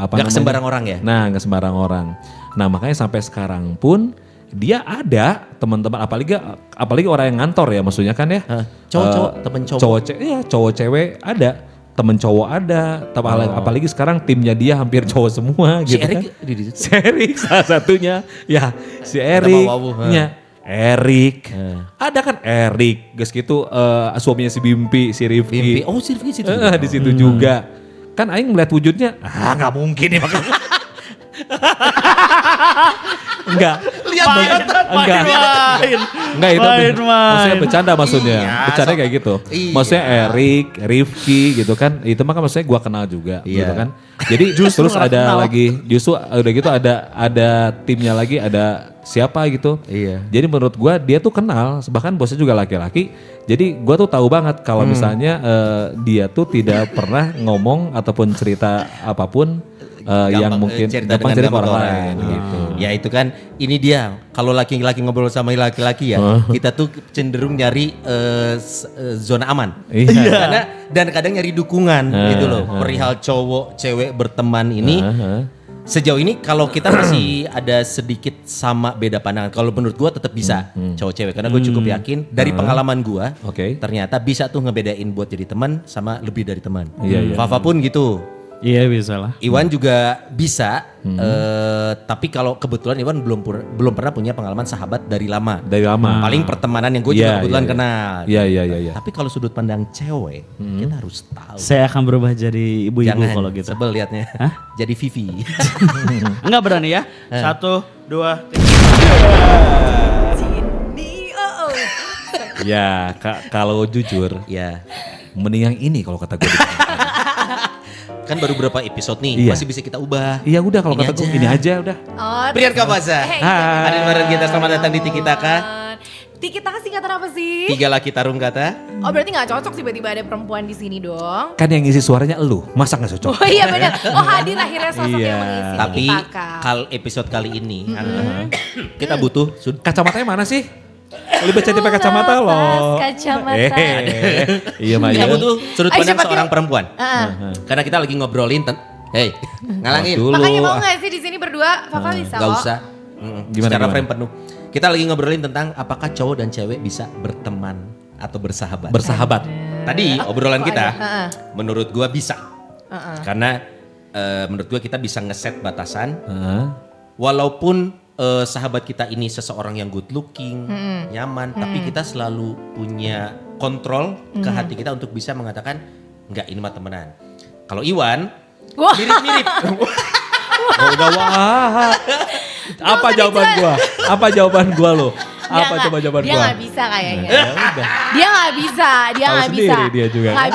C: Nggak sembarang orang ya?
B: Nah, nggak sembarang orang. Nah, makanya sampai sekarang pun dia ada teman-teman apalagi orang yang ngantor ya maksudnya kan ya.
C: Cowok-cowok, temen cowok.
B: Cowok cewek ada. Temen cowok ada, apalagi sekarang timnya dia hampir cowok semua
C: Si
B: gitu
C: Erik
B: kan.
C: di situ.
B: Si Erik salah satunya. Ya, si
C: Ada
B: Erik.
C: Wawu,
B: Erik. Ada kan Erik, guys gitu suaminya si Bimpi, si Rifki.
C: Bimpi. Oh, si Rifki situ.
B: Di situ juga. Kan aing melihat wujudnya, nggak mungkin ya. Enggak.
C: Lihat banget.
B: Enggak. Enggak itu
D: Main.
B: maksudnya bercanda maksudnya.
C: Iya,
B: Bercanda kayak gitu.
C: Iya.
B: Maksudnya Erik, Rifki gitu kan. Itu mah kan maksudnya gua kenal juga
C: Iya.
B: gitu kan. Jadi terus ada lagi justru udah gitu ada timnya lagi ada siapa gitu.
C: Iya.
B: Jadi menurut gua dia tuh kenal bahkan bosnya juga laki-laki. Jadi gua tuh tahu banget kalau misalnya dia tuh tidak pernah ngomong ataupun cerita apapun yang mungkin gampang cerita ke orang lain gitu.
C: Ya itu kan ini dia kalau laki-laki ngobrol sama laki-laki ya kita tuh cenderung nyari zona aman.
B: Iya.
C: Karena dan kadang nyari dukungan gitu loh. Perihal cowok cewek berteman ini sejauh ini kalau kita masih ada sedikit sama beda pandangan. Kalau menurut gua tetap bisa cowok cewek karena gue cukup yakin dari pengalaman gua
B: Oke.
C: ternyata bisa tuh ngebedain buat jadi teman sama lebih dari teman.
B: Iya.
C: Fafa pun gitu.
D: Iya bisa lah.
C: Iwan juga bisa, tapi kalau kebetulan Iwan belum pernah punya pengalaman sahabat dari lama.
B: Dari lama.
C: Paling pertemanan yang gue
B: Iya,
C: juga kebetulan
B: iya.
C: kenal.
B: Iya.
C: Tapi kalau sudut pandang cewek, kita harus tahu.
D: Saya akan berubah jadi ibu-ibu
C: Jangan
D: kalau gitu.
C: sebel liatnya. Jadi Vivi.
D: Enggak berani ya. 1, 2, 3.
B: Ya, kalau jujur,
C: Ya,
B: mending yang ini kalau kata gue.
C: kan baru berapa episode nih,
B: Iya.
C: masih bisa kita ubah.
B: Iya udah kalau
C: Ini
B: kata gue
C: aja.
B: ini aja udah.
G: Oh,
C: Priyanka Baza.
B: Hai.
C: Ada bareng kita, selamat datang di Tiki Taka.
G: Tiki Taka singkatan apa sih?
C: 3 laki tarung kata.
G: Oh berarti nggak cocok tiba-tiba ada perempuan di sini dong?
B: Kan yang ngisi suaranya elu, masa nggak cocok?
G: Oh iya benar. Oh hadir akhirnya sosok
B: Iya.
G: yang mengisi
C: Tapi
G: Tiki Taka.
C: episode kali ini kita butuh
B: Kacamatanya mana sih? Lebih cantik pakai kacamata loh.
G: Kacamata.
B: Iya Maya.
C: kita butuh sudut
G: Ayo,
C: pandang
G: siapa
C: seorang
G: tahu.
C: perempuan. Karena kita lagi ngobrolin Hey, ngalangin.
B: Dulu.
G: Makanya mau nggak sih di sini berdua? Fafa bisa
C: Gak
G: kok.
C: usah.
B: Gimana,
C: Secara
B: gimana?
C: frame penuh. Kita lagi ngobrolin tentang apakah cowok dan cewek bisa berteman atau bersahabat.
B: Bersahabat.
C: Tadi obrolan
G: kok
C: kita,
G: ada?
C: menurut gua bisa. Karena menurut gua kita bisa ngeset batasan.
B: Heeh.
C: Walaupun sahabat kita ini seseorang yang good looking, nyaman, tapi kita selalu punya kontrol ke hati kita untuk bisa mengatakan enggak ini mah temenan. Kalau Iwan
G: Wah.
C: mirip-mirip.
B: Udah wah. Apa
G: usah
B: jawaban
G: dijual.
B: gua? Apa jawaban gua lo?
G: Dia
B: Apa
G: nggak-
B: coba jawaban
G: Dia
B: gua?
G: nggak bisa kayaknya.
B: Ya udah.
G: Dia nggak bisa. Dia
B: Tahu
G: nggak bisa.
B: sendiri dia juga.
G: Nggak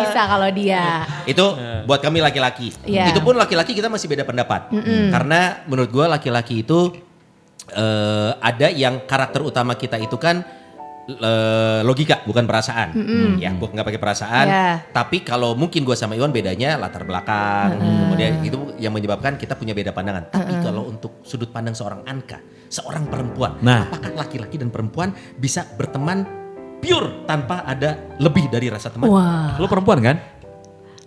G: bisa kalau dia.
C: Itu buat kami laki-laki.
G: Iya.
C: Itu pun laki-laki kita masih beda pendapat. Karena menurut gua laki-laki itu ada yang karakter utama kita itu kan logika bukan perasaan. Ya, nggak pakai perasaan.
G: Iya.
C: Tapi kalau mungkin gua sama Iwan bedanya latar belakang. Kemudian itu yang menyebabkan kita punya beda pandangan. Tapi kalau untuk sudut pandang seorang Anka, seorang perempuan,
B: Nah.
C: apakah laki-laki dan perempuan bisa berteman pure tanpa ada lebih dari rasa teman?
G: Wah.
B: Lu perempuan kan?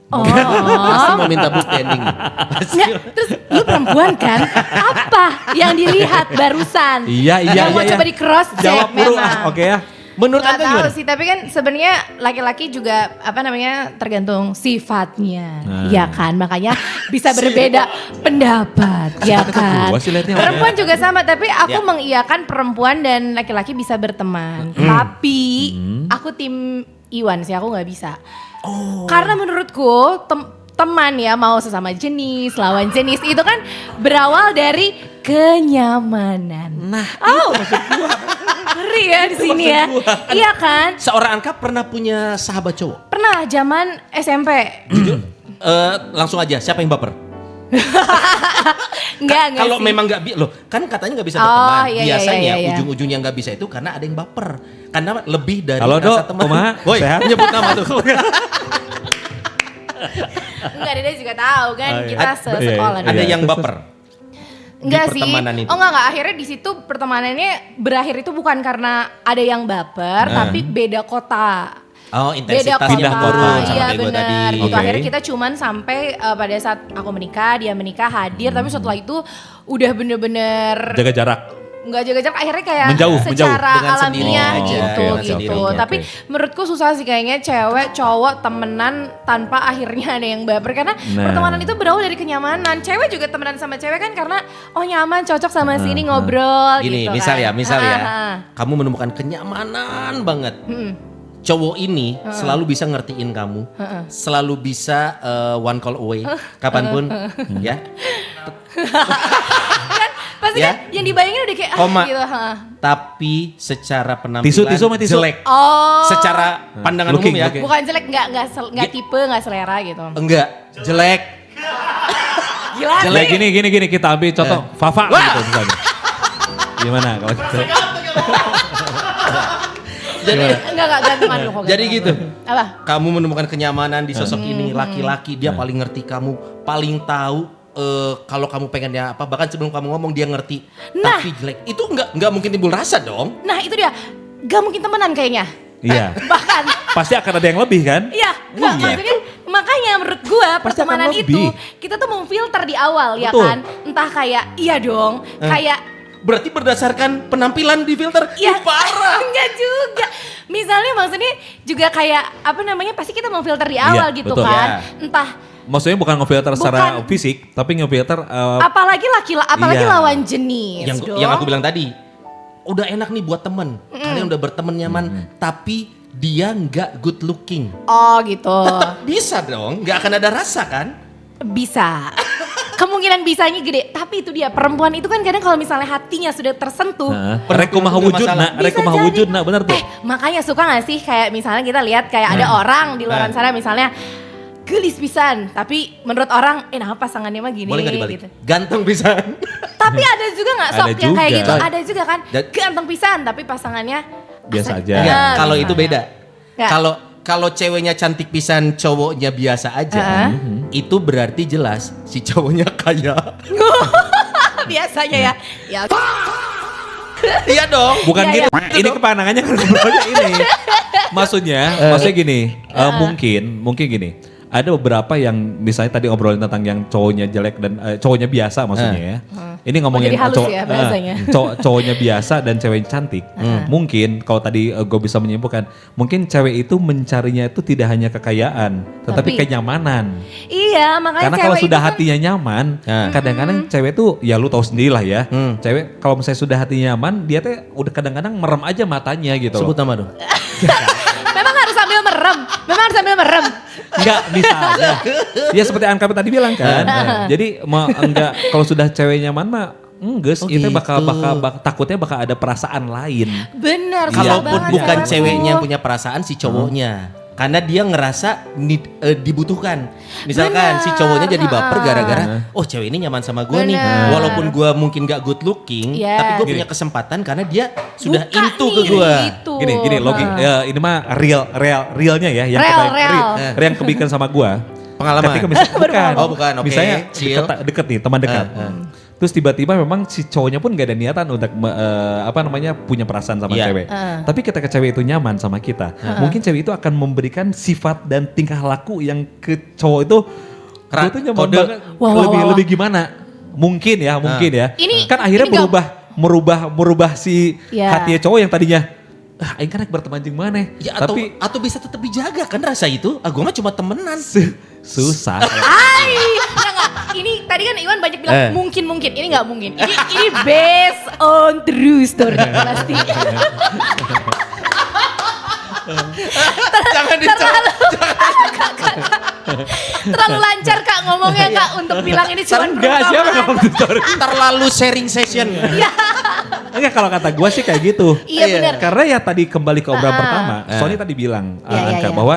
C: Pasti mau minta bukti ending.
G: Nggak, terus lu perempuan kan? Apa yang dilihat barusan?
B: Iya.
G: Yang mau coba di cross check
B: Jawab buru.
G: memang.
B: Oke ya.
C: Menurut
G: Nggak
C: Anda
G: tahu
C: gimana?
G: sih, tapi kan sebenarnya laki-laki juga apa namanya tergantung sifatnya, ya kan? Makanya bisa berbeda pendapat, ya kan?
B: gua sih liatnya
G: Perempuan juga sama, tapi aku
C: Ya.
G: mengiyakan perempuan dan laki-laki bisa berteman. Tapi aku tim Iwan sih, aku nggak bisa. Karena menurutku teman ya, mau sesama jenis, lawan jenis, itu kan berawal dari kenyamanan.
C: Nah,
G: Ngeri ya di sini ya. Iya kan?
C: seorang Anka pernah punya sahabat cowok?
G: Pernah zaman SMP.
C: Jujur, langsung aja, siapa yang baper?
G: Enggak
C: Kalau
G: sih.
C: memang loh kan katanya nggak bisa
G: Oh,
C: berteman.
G: iya, iya,
C: Biasanya
G: iya, iya.
C: ujung-ujungnya nggak bisa itu karena ada yang baper. Karena lebih dari
B: Halo,
C: rasa
B: Dok,
C: teman.
B: kumaha?
C: Woi,
B: Sehat?
C: nyebut nama tuh.
G: Enggak, Dede juga tahu kan,
B: Oh, iya.
G: kita
C: Ad-
G: sekolah.
C: Ada
G: dulu.
C: yang baper.
G: Enggak
C: di
G: sih.
C: pertemanan itu.
G: Oh enggak, akhirnya di situ pertemanannya berakhir itu bukan karena ada yang baper, tapi beda kota.
C: Oh,
G: Beda
C: intensitasnya
G: kota,
B: pindah
C: turun
B: kota.
C: sama
G: iya
C: kayak gue tadi.
G: benar. Gitu.
B: Oke.
G: Akhirnya kita cuman sampai pada saat aku menikah, dia menikah hadir, tapi setelah itu udah bener-bener
B: Jaga jarak.
G: nggak jaga jarak, akhirnya kayak
B: Menjauh,
G: secara
C: Dengan sendirinya
G: alamiah
C: aja,
G: gitu
C: dengan
G: gitu.
C: sendirinya.
G: Tapi menurutku susah sih kayaknya cewek cowok temenan tanpa akhirnya ada yang baper, karena
B: Nah.
G: pertemanan itu berawal dari kenyamanan. Cewek juga temenan sama cewek kan karena oh nyaman, cocok sama sini ngobrol
C: Gini,
G: gitu
C: misal
G: kan.
C: ya, misal ya.
G: Ha.
C: Kamu menemukan kenyamanan banget.
G: Mm-mm.
C: Cowok ini selalu bisa ngertiin kamu, selalu bisa one call away, kapanpun, ya.
G: Pasti
C: Ya.
G: kan yang dibayangin udah kayak
C: Koma.
G: gitu. Ha.
C: Tapi secara penampilan
B: Tisu sama tisu.
C: jelek.
G: Oh.
C: Secara pandangan
B: Looking,
C: umum ya,
B: looking.
G: Bukan jelek, nggak tipe, nggak selera gitu.
C: enggak jelek.
G: Gila.
B: Jelek gini kita ambil contoh Fafa
C: Wah.
B: gitu misalnya. Gimana kalau gitu?
C: Jadi,
G: Enggak gantungan lu kok.
C: jadi
G: gantungan
C: gitu.
G: lu. Apa?
C: Kamu menemukan kenyamanan di sosok ini, laki-laki dia paling ngerti kamu, paling tahu kalau kamu pengennya apa, bahkan sebelum kamu ngomong dia ngerti.
G: Nah.
C: Tapi jelek. Itu enggak mungkin timbul rasa dong.
G: Nah itu dia, gak mungkin temenan kayaknya.
B: Iya.
G: Bahkan,
B: Pasti akan ada yang lebih kan?
G: iya, nggak, maksudnya makanya menurut gua
B: Pasti akan
G: pertemanan
B: lebih.
G: itu kita tuh memfilter di awal ya
B: Betul.
G: kan. Entah kayak, iya dong, kayak
C: Berarti berdasarkan penampilan di filter.
G: ya
C: Parah.
G: enggak juga. Misalnya maksudnya juga kayak apa namanya, pasti kita memfilter di awal
B: Iya,
G: gitu
B: betul.
G: kan.
C: Iya.
G: Entah
B: Maksudnya bukan ngefilter secara
G: Bukan.
B: fisik, tapi ngefilter
G: apalagi apalagi
B: Iya.
G: lawan jenis dong.
C: Yang aku bilang tadi, udah enak nih buat temen. Kalian udah berteman nyaman, tapi dia nggak good looking.
G: Oh gitu.
C: Tetap bisa dong, nggak akan ada rasa kan?
G: Bisa. Kemungkinan bisanya gede, tapi itu dia, perempuan itu kan kadang kalau misalnya hatinya sudah tersentuh,
B: rekumah
C: punya
B: wujud
C: masalah.
B: nak, rekumah
G: bisa
B: wujud
G: jadi.
B: nak, benar tuh.
G: Makanya suka gak sih kayak misalnya kita lihat kayak ada orang di luar sana misalnya gelis pisan, tapi menurut orang nah pasangannya mah gini
C: Boleh nggak dibalik?
G: gitu.
C: Ganteng pisan.
G: Tapi ada juga gak sok
B: Ada
G: yang kayak
B: juga.
G: gitu, ada juga kan
C: Dan-
G: ganteng pisan tapi pasangannya
B: Biasa
G: asal-
B: aja.
C: Enggak,
G: Ah,
C: kalau itu
G: misalnya.
C: beda.
G: Ya.
C: Kalau ceweknya cantik pisan, cowoknya biasa aja, itu berarti jelas si cowoknya kaya.
G: biasanya ya. Ya
C: Iya dong.
B: Bukan
G: Iya,
B: gitu. Ini kepanangannya kan ini. Maksudnya gini, mungkin gini. Ada beberapa yang misalnya tadi obrolin tentang yang cowoknya jelek dan cowoknya biasa maksudnya ya. Ini ngomongin
G: jadi halus ya bahasanya.
B: cowoknya biasa dan cewek cantik. Mungkin kalau tadi gue bisa menyimpulkan, mungkin cewek itu mencarinya itu tidak hanya kekayaan, tetapi
G: Tapi-
B: kenyamanan.
G: iya, makanya
B: Karena
G: cewek
B: kalau sudah
G: itu kan-
B: hatinya nyaman, kadang-kadang cewek tuh ya lu tahu sendiri lah ya. Cewek kalau misalnya sudah hatinya nyaman, dia tuh udah kadang-kadang merem aja matanya gitu.
C: Sebut nama dong.
G: memang harus sambil merem. Memang harus sambil merem.
B: Enggak misalnya. Ya seperti Anka tadi bilang kan. Jadi enggak kalau sudah cewek nyaman mah enggeus
C: Oh
B: itu
C: gitu.
B: bakal takutnya bakal ada perasaan lain.
G: Bener, susah
C: Kalaupun
G: banget
C: bukan
G: cewek
C: ceweknya yang
G: tuh.
C: punya perasaan, si cowoknya. Karena dia ngerasa dibutuhkan. Misalkan
G: Benar.
C: si cowoknya jadi baper gara-gara, oh cewek ini nyaman sama gue nih.
G: Benar.
C: Walaupun gue mungkin gak good looking,
G: Iya.
C: tapi gue punya kesempatan karena dia sudah
G: Buka
C: into
G: nih,
C: ke gue.
G: gitu.
B: Gini ya, ini mah realnya ya yang
G: Real.
B: yang kebikin sama gua.
C: Pengalaman.
B: Ketika misalnya bukan.
C: Oh, bukan, oke,
B: Misalnya
C: chill.
B: deket nih, teman dekat. Terus tiba-tiba memang si cowoknya pun gak ada niatan untuk punya perasaan sama
C: Iya.
B: cewek. Tapi ketika cewek itu nyaman sama kita, mungkin cewek itu akan memberikan sifat dan tingkah laku yang ke cowok itu gua tuh nyaman
C: kode.
B: banget. Lebih gimana? Mungkin ya.
G: Ini-
B: Kan akhirnya
G: ini nggak-
B: merubah si
G: Ya.
B: hatinya cowok yang tadinya aing kan berteman jeung maneh.
C: Ya,
B: Tapi
C: atau bisa tetap dijaga kan rasa itu. Gue mah cuma temenan.
B: susah.
G: Ay, enggak. Ini tadi kan Iwan banyak bilang mungkin. Ini enggak mungkin. Ini based on true story pasti.
C: Jangan dicoba.
G: Terlalu lancar Kak ngomongnya Kak untuk bilang ini cuma
B: Enggak, siapa yang ngomong story?
C: Terlalu sharing session.
B: Enggak, kalau kata gue sih kayak gitu.
G: Iya benar.
B: Karena ya tadi kembali ke obrolan pertama, Sony tadi bilang
G: Iya,
B: Anka,
G: iya.
B: bahwa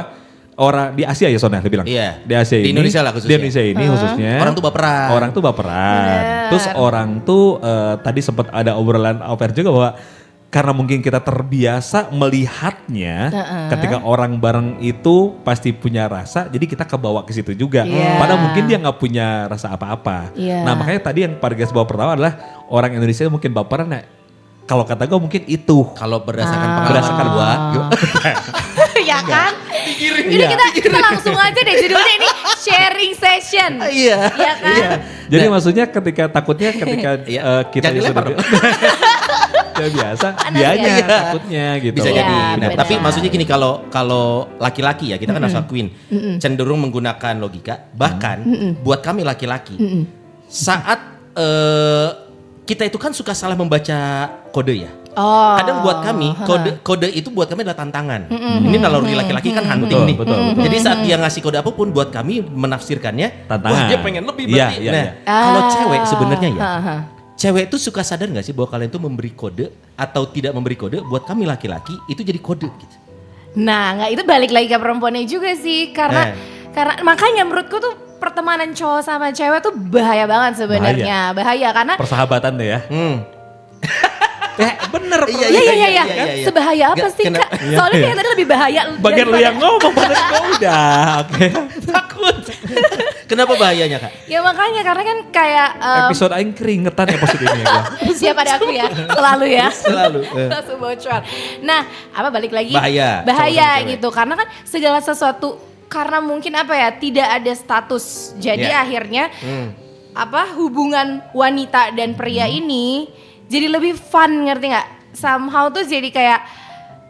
B: orang di Asia ya Sonia dia bilang.
C: Iya.
B: Di Asia
C: Di
B: ini.
C: Indonesia lah khususnya.
B: Di Indonesia ini khususnya.
C: Orang tuh baperan.
B: Orang tuh baperan.
G: Bener.
B: Terus orang tuh tadi sempat ada obrolan off air juga bahwa karena mungkin kita terbiasa melihatnya ketika orang bareng itu pasti punya rasa, jadi kita kebawa ke situ juga.
G: Iya.
B: Padahal mungkin dia nggak punya rasa apa-apa.
G: Iya.
B: Nah makanya tadi yang pada garis bawah pertama adalah orang Indonesia mungkin baperan ya. Kalau kata gue mungkin itu.
C: Kalau berdasarkan pengalaman
B: Berdasarkan
C: gua,
G: Ya kan? Ini kita langsung aja deh judulnya ini sharing session.
C: Iya.
G: Ya kan?
B: Jadi maksudnya takutnya ketika
C: Iya.
B: kita
C: Jangan dilempar dong.
B: ya biasa,
G: Panas
B: dianya
G: ya.
B: takutnya gitu.
C: bisa
G: Iya,
C: jadi. Nah,
G: benar.
C: tapi maksudnya gini, kalau laki-laki ya kita kan harus akuin cenderung menggunakan logika. Bahkan buat kami laki-laki saat kita itu kan suka salah membaca kode ya.
G: Oh.
C: Kadang buat kami kode itu buat kami adalah tantangan. Ini naluri laki-laki kan hunting nih.
B: Betul.
C: Jadi saat dia ngasih kode apapun buat kami menafsirkannya
B: Tantangan.
C: wah dia pengen lebih
B: Iya,
C: berarti.
B: iya,
C: Nah,
B: iya.
C: kalau cewek sebenarnya ya.
G: Ha.
C: Cewek itu suka sadar gak sih bahwa kalian tuh memberi kode atau tidak memberi kode buat kami laki-laki itu jadi kode gitu.
G: Nah, nggak itu balik lagi ke perempuannya juga sih karena makanya menurutku tuh pertemanan cowok sama cewek tuh bahaya banget sebenarnya. Bahaya karena
B: Persahabatan deh ya. Bener.
G: Iya. Sebahaya apa sih Kak? Soalnya kayak tadi lebih bahaya.
B: Bagian lu yang ngomong, padahal gue udah. Oke.
C: Takut. Kenapa bahayanya Kak?
G: Ya makanya karena kan kayak
B: Episode aing keringetan episode ini ya gua.
G: siap pada aku ya, selalu ya.
C: Selalu.
G: Langsung bocor. Nah, apa balik lagi?
C: Bahaya, cowok sama cewek.
G: gitu. Karena kan segala sesuatu karena mungkin apa ya, tidak ada status. Jadi
C: Iya.
G: akhirnya hubungan wanita dan pria ini jadi lebih fun, ngerti nggak? Somehow tuh jadi kayak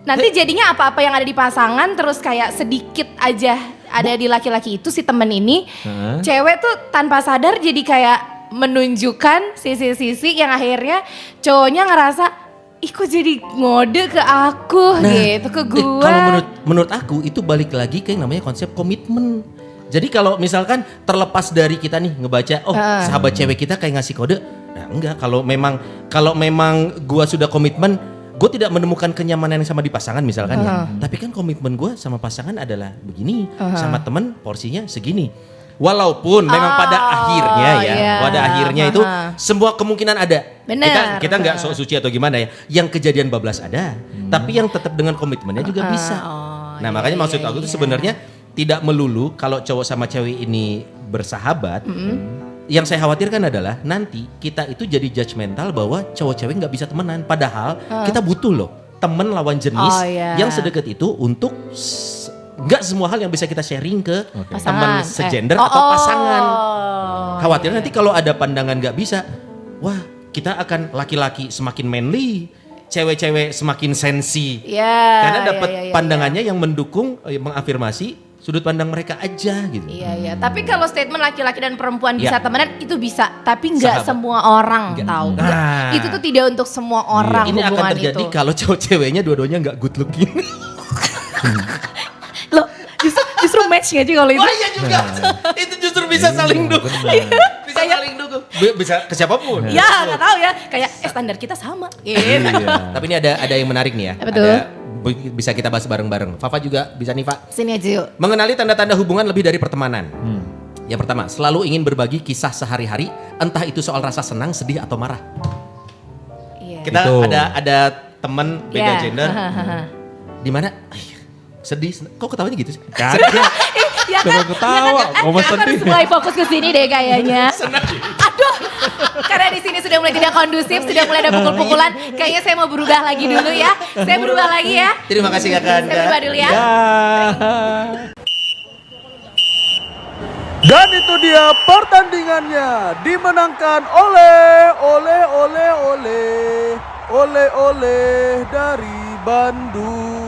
G: nanti jadinya apa-apa yang ada di pasangan terus kayak sedikit aja ada di laki-laki itu si temen ini. Cewek tuh tanpa sadar jadi kayak menunjukkan sisi-sisi yang akhirnya cowoknya ngerasa ih kok jadi ngode ke aku gitu, ke gua.
C: Kalau menurut aku itu balik lagi ke yang namanya konsep komitmen. Jadi kalau misalkan terlepas dari kita nih ngebaca, sahabat cewek kita kayak ngasih kode, nah enggak. Kalau memang gua sudah komitmen, gue tidak menemukan kenyamanan yang sama di pasangan misalkan ya. Tapi kan komitmen gue sama pasangan adalah begini, sama temen porsinya segini. Walaupun memang pada akhirnya ya, pada akhirnya itu semua kemungkinan ada.
G: Benar.
C: Kita nggak sok suci atau gimana ya. Yang kejadian bablas ada, tapi yang tetap dengan komitmennya juga bisa. Nah makanya maksud aku tuh sebenarnya tidak melulu kalau cowok sama cewek ini bersahabat. Yang saya khawatirkan adalah nanti kita itu jadi judgmental bahwa cowok cewek nggak bisa temenan. Padahal kita butuh loh temen lawan jenis yang sedekat itu untuk nggak semua hal yang bisa kita sharing ke teman segender atau pasangan. Khawatir nanti kalau ada pandangan nggak bisa, wah kita akan laki-laki semakin manly, cewek-cewek semakin sensi. Karena dapat pandangannya yang mendukung, mengafirmasi sudut pandang mereka aja gitu.
G: Iya. Tapi kalau statement laki-laki dan perempuan bisa temenan itu bisa, tapi nggak semua orang tahu.
C: Nah.
G: Itu tuh tidak untuk semua orang
C: Ini akan
G: hubungan
C: terjadi
G: itu.
C: kalau cowok-ceweknya dua-duanya nggak good looking.
G: Loh, justru match nggak sih kalau itu?
C: Oh iya juga. Itu justru bisa saling dukung. Bisa saling dukung. Bisa ke siapapun.
G: Ya nggak tahu ya, kayak standar kita sama. Gitu.
C: Tapi ini ada yang menarik nih ya.
G: Apa tuh?
C: Bisa kita bahas bareng-bareng. Fafa juga bisa nih, Pak.
G: Sini aja yuk.
C: Mengenali tanda-tanda hubungan lebih dari pertemanan. Yang pertama, selalu ingin berbagi kisah sehari-hari, entah itu soal rasa senang, sedih atau marah.
G: Iya.
C: Kita
B: Itu.
C: ada teman beda
G: Iya.
C: gender. Di mana sedih, kok ketawanya gitu sih?
G: Ya
B: Coba ketawa, ngomong
G: aku harus
B: sedih.
G: mulai fokus ke sini deh kayaknya. Aduh, karena di sini sudah mulai tidak kondusif, sudah mulai ada pukul-pukulan. Kayaknya saya mau berubah lagi dulu ya. Saya berubah lagi ya.
C: Terima kasih Kakak.
G: Saya berubah dulu ya.
H: Dan itu dia pertandingannya dimenangkan oleh dari Bandung.